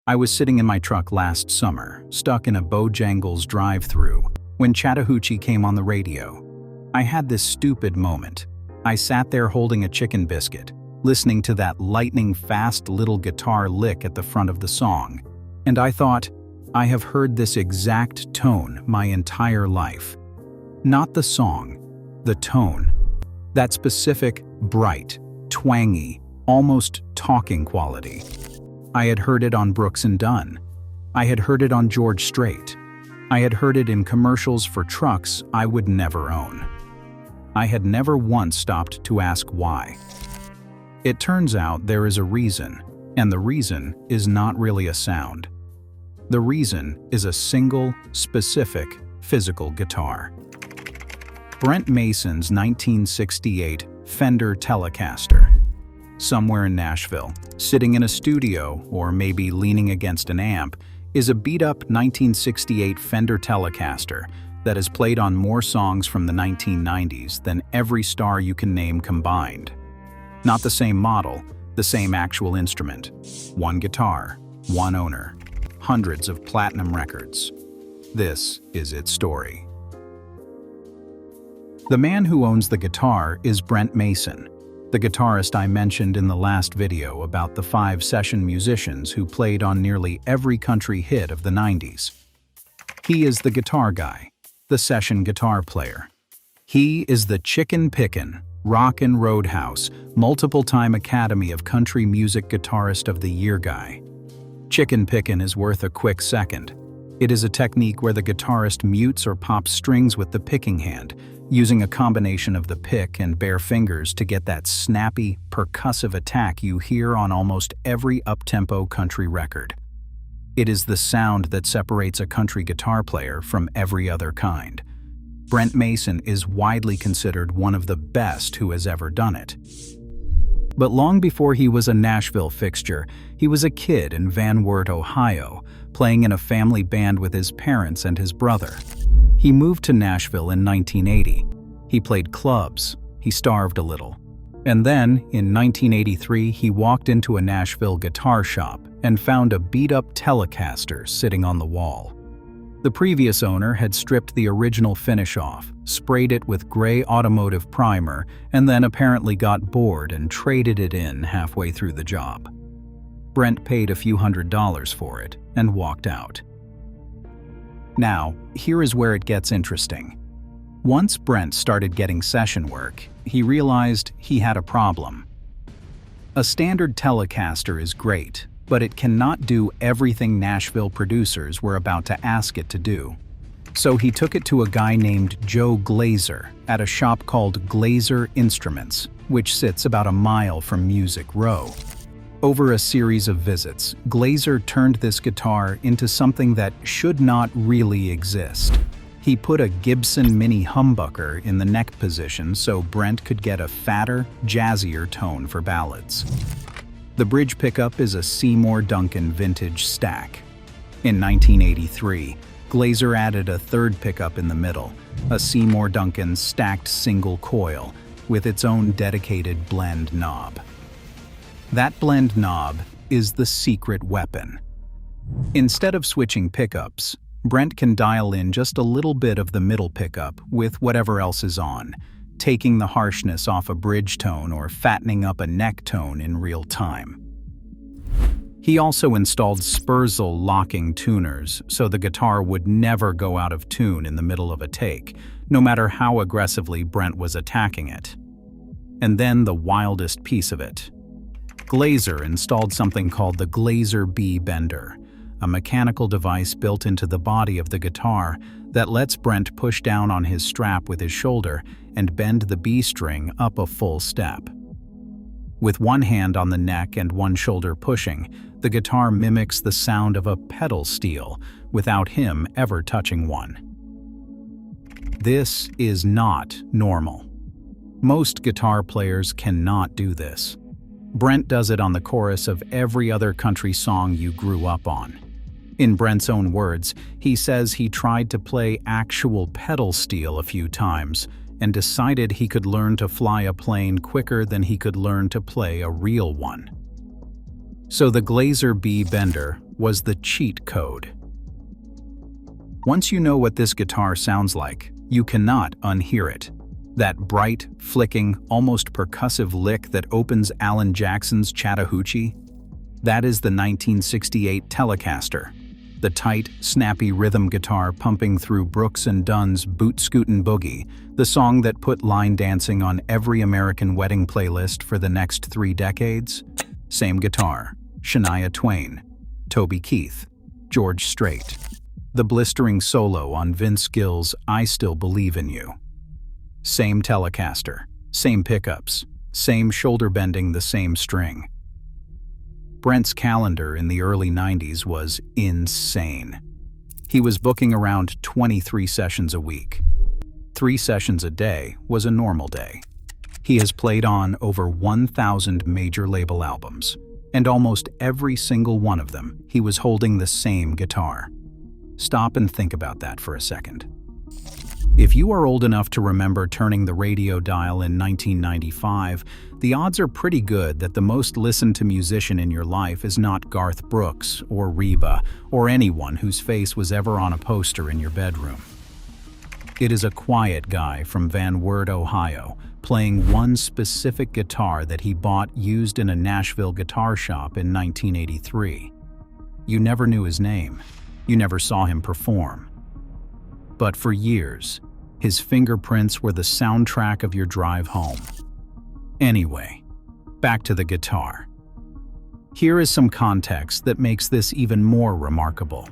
I was sitting in my truck last summer, stuck in a Bojangles drive-thru, when Chattahoochee came on the radio. I had this stupid moment. I sat there holding a chicken biscuit, listening to that lightning-fast little guitar lick at the front of the song, and I thought, I have heard this exact tone my entire life. Not the song, the tone. That specific, bright, twangy, almost talking quality. I had heard it on Brooks and Dunn. I had heard it on George Strait. I had heard it in commercials for trucks I would never own. I had never once stopped to ask why. It turns out there is a reason, and the reason is not really a sound. The reason is a single, specific, physical guitar. Brent Mason's 1968 Fender Telecaster. Somewhere in Nashville, sitting in a studio or maybe leaning against an amp, is a beat-up 1968 Fender Telecaster that has played on more songs from the 1990s than every star you can name combined. Not the same model, the same actual instrument. One guitar, one owner, hundreds of platinum records. This is its story. The man who owns the guitar is Brent Mason, the guitarist I mentioned in the last video about the 5 session musicians who played on nearly every country hit of the 90s. He is the guitar guy, the session guitar player. He is the chicken-pickin', rockin' roadhouse, multiple-time Academy of Country Music Guitarist of the Year guy. Chicken pickin' is worth a quick second. It is a technique where the guitarist mutes or pops strings with the picking hand, using a combination of the pick and bare fingers to get that snappy, percussive attack you hear on almost every up-tempo country record. It is the sound that separates a country guitar player from every other kind. Brent Mason is widely considered one of the best who has ever done it. But long before he was a Nashville fixture, he was a kid in Van Wert, Ohio, playing in a family band with his parents and his brother. He moved to Nashville in 1980. He played clubs. He starved a little. And then, in 1983, he walked into a Nashville guitar shop and found a beat-up Telecaster sitting on the wall. The previous owner had stripped the original finish off, sprayed it with gray automotive primer, and then apparently got bored and traded it in halfway through the job. Brent paid a few $100s for it and walked out. Now, here is where it gets interesting. Once Brent started getting session work, he realized he had a problem. A standard Telecaster is great, but it cannot do everything Nashville producers were about to ask it to do. So he took it to a guy named Joe Glaser at a shop called Glaser Instruments, which sits about a mile from Music Row. Over a series of visits, Glaser turned this guitar into something that should not really exist. He put a Gibson Mini humbucker in the neck position so Brent could get a fatter, jazzier tone for ballads. The bridge pickup is a Seymour Duncan vintage stack. In 1983, Glaser added a third pickup in the middle, a Seymour Duncan stacked single coil, with its own dedicated blend knob. That blend knob is the secret weapon. Instead of switching pickups, Brent can dial in just a little bit of the middle pickup with whatever else is on, taking the harshness off a bridge tone or fattening up a neck tone in real time. He also installed Spurzl locking tuners so the guitar would never go out of tune in the middle of a take, no matter how aggressively Brent was attacking it. And then the wildest piece of it. Glaser installed something called the Glaser B-Bender, a mechanical device built into the body of the guitar that lets Brent push down on his strap with his shoulder and bend the B string up a full step. With one hand on the neck and one shoulder pushing, the guitar mimics the sound of a pedal steel without him ever touching one. This is not normal. Most guitar players cannot do this. Brent does it on the chorus of every other country song you grew up on. In Brent's own words, he says he tried to play actual pedal steel a few times and decided he could learn to fly a plane quicker than he could learn to play a real one. So the Glaser B-Bender was the cheat code. Once you know what this guitar sounds like, you cannot unhear it. That bright, flicking, almost percussive lick that opens Alan Jackson's Chattahoochee? That is the 1968 Telecaster. The tight, snappy rhythm guitar pumping through Brooks and Dunn's Scootin Boogie, the song that put line dancing on every American wedding playlist for the next 3 decades? Same guitar, Shania Twain, Toby Keith, George Strait. The blistering solo on Vince Gill's I Still Believe in You. Same Telecaster, same pickups, same shoulder bending the same string. Brent's calendar in the early 90s was insane. He was booking around 23 sessions a week. 3 sessions a day was a normal day. He has played on over 1,000 major label albums, and almost every single one of them, he was holding the same guitar. Stop and think about that for a second. If you are old enough to remember turning the radio dial in 1995, the odds are pretty good that the most listened to musician in your life is not Garth Brooks or Reba or anyone whose face was ever on a poster in your bedroom. It is a quiet guy from Van Wert, Ohio, playing one specific guitar that he bought used in a Nashville guitar shop in 1983. You never knew his name. You never saw him perform. But for years, his fingerprints were the soundtrack of your drive home. Anyway, back to the guitar. Here is some context that makes this even more remarkable.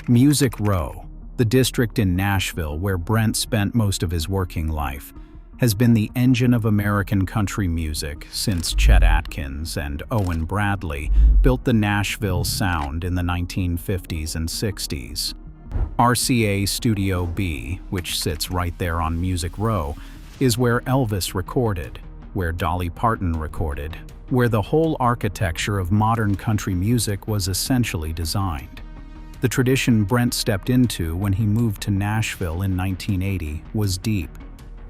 Music Row, the district in Nashville where Brent spent most of his working life, has been the engine of American country music since Chet Atkins and Owen Bradley built the Nashville sound in the 1950s and 60s. RCA Studio B, which sits right there on Music Row, is where Elvis recorded, where Dolly Parton recorded, where the whole architecture of modern country music was essentially designed. The tradition Brent stepped into when he moved to Nashville in 1980 was deep,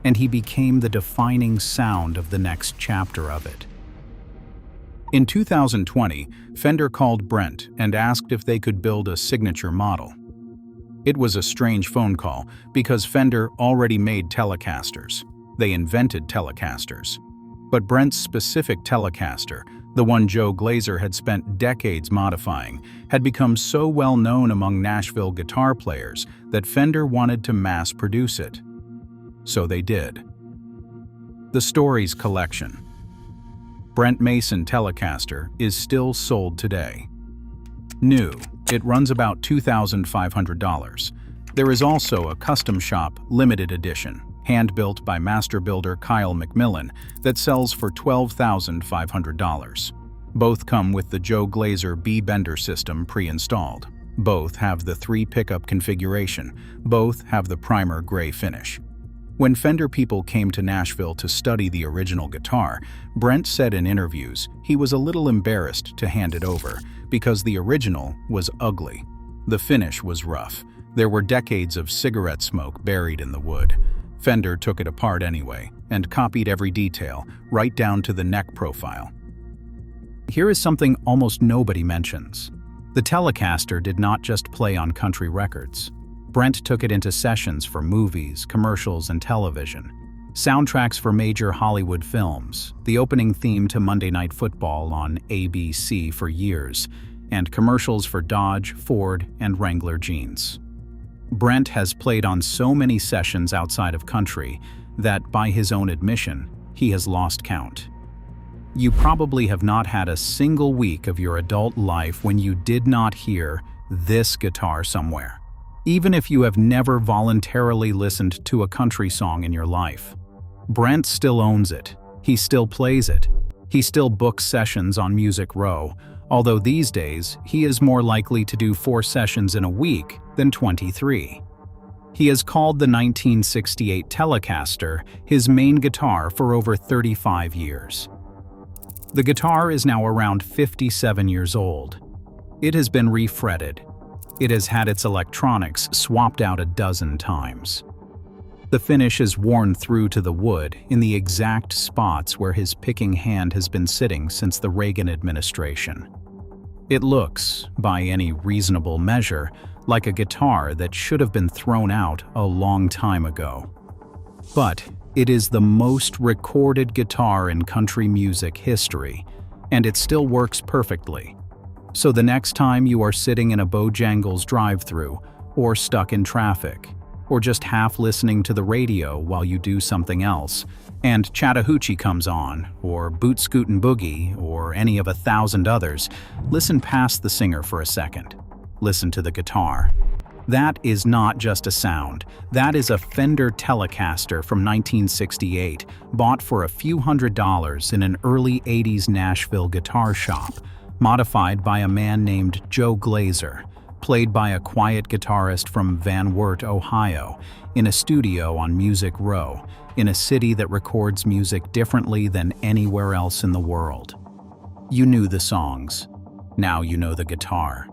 and he became the defining sound of the next chapter of it. In 2020, Fender called Brent and asked if they could build a signature model. It was a strange phone call because Fender already made Telecasters. They invented Telecasters. But Brent's specific Telecaster, the one Joe Glaser had spent decades modifying, had become so well known among Nashville guitar players that Fender wanted to mass produce it. So they did. The Stories Collection. Brent Mason Telecaster is still sold today. New, it runs about $2,500. There is also a custom shop limited edition, hand-built by master builder Kyle McMillan, that sells for $12,500. Both come with the Joe Glaser B-Bender system pre-installed. Both have the 3-pickup configuration. Both have the primer gray finish. When Fender people came to Nashville to study the original guitar, Brent said in interviews he was a little embarrassed to hand it over because the original was ugly. The finish was rough. There were decades of cigarette smoke buried in the wood. Fender took it apart anyway and copied every detail, right down to the neck profile. Here is something almost nobody mentions. The Telecaster did not just play on country records. Brent took it into sessions for movies, commercials, and television. Soundtracks for major Hollywood films, the opening theme to Monday Night Football on ABC for years, and commercials for Dodge, Ford, and Wrangler jeans. Brent has played on so many sessions outside of country that, by his own admission, he has lost count. You probably have not had a single week of your adult life when you did not hear this guitar somewhere. Even if you have never voluntarily listened to a country song in your life. Brent still owns it. He still plays it. He still books sessions on Music Row, although these days he is more likely to do 4 sessions in a week than 23. He has called the 1968 Telecaster his main guitar for over 35 years. The guitar is now around 57 years old. It has been refretted. It has had its electronics swapped out a dozen times. The finish is worn through to the wood in the exact spots where his picking hand has been sitting since the Reagan administration. It looks, by any reasonable measure, like a guitar that should have been thrown out a long time ago. But it is the most recorded guitar in country music history, and it still works perfectly. So the next time you are sitting in a Bojangles drive-thru, or stuck in traffic, or just half listening to the radio while you do something else, and Chattahoochee comes on, or Scootin Boogie, or any of 1,000 others, listen past the singer for a second. Listen to the guitar. That is not just a sound. That is a Fender Telecaster from 1968, bought for a few $100s in an early 80s Nashville guitar shop, modified by a man named Joe Glaser, played by a quiet guitarist from Van Wert, Ohio, in a studio on Music Row, in a city that records music differently than anywhere else in the world. You knew the songs. Now you know the guitar.